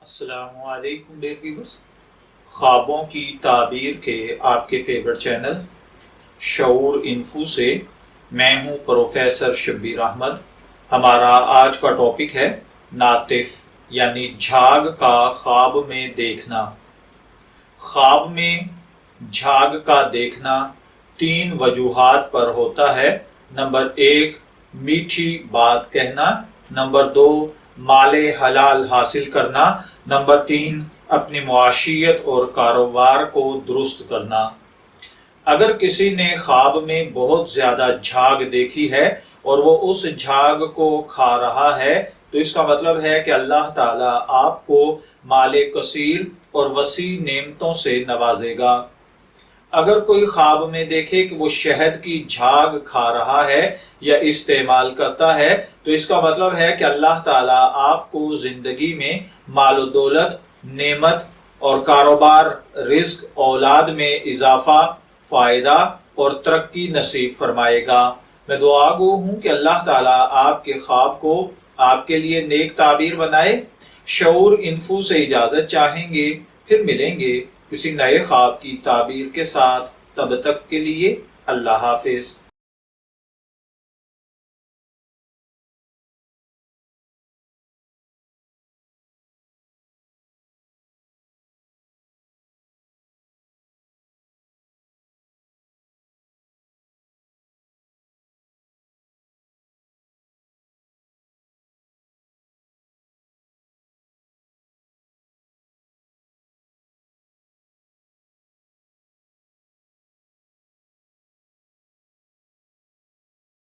السلام علیکم dear viewers, خوابوں کی تعبیر کے آپ کے فیورٹ چینل شعور انفو سے میں ہوں پروفیسر شبیر احمد۔ ہمارا آج کا ٹاپک ہے ناطف یعنی جھاگ کا خواب میں دیکھنا۔ خواب میں جھاگ کا دیکھنا 3 وجوہات پر ہوتا ہے۔ نمبر 1 میٹھی بات کہنا، نمبر 2 مال حلال حاصل کرنا، نمبر 3 اپنی معاشیت اور کاروبار کو درست کرنا۔ اگر کسی نے خواب میں بہت زیادہ جھاگ دیکھی ہے اور وہ اس جھاگ کو کھا رہا ہے تو اس کا مطلب ہے کہ اللہ تعالیٰ آپ کو مال کثیر اور وسیع نعمتوں سے نوازے گا۔ اگر کوئی خواب میں دیکھے کہ وہ شہد کی جھاگ کھا رہا ہے یا استعمال کرتا ہے تو اس کا مطلب ہے کہ اللہ تعالیٰ آپ کو زندگی میں مال و دولت، نعمت اور کاروبار، رزق، اولاد میں اضافہ، فائدہ اور ترقی نصیب فرمائے گا۔ میں دعا گو ہوں کہ اللہ تعالیٰ آپ کے خواب کو آپ کے لیے نیک تعبیر بنائے۔ شعور انفو سے اجازت چاہیں گے، پھر ملیں گے کسی نئے خواب کی تعبیر کے ساتھ۔ تب تک کے لیے اللہ حافظ۔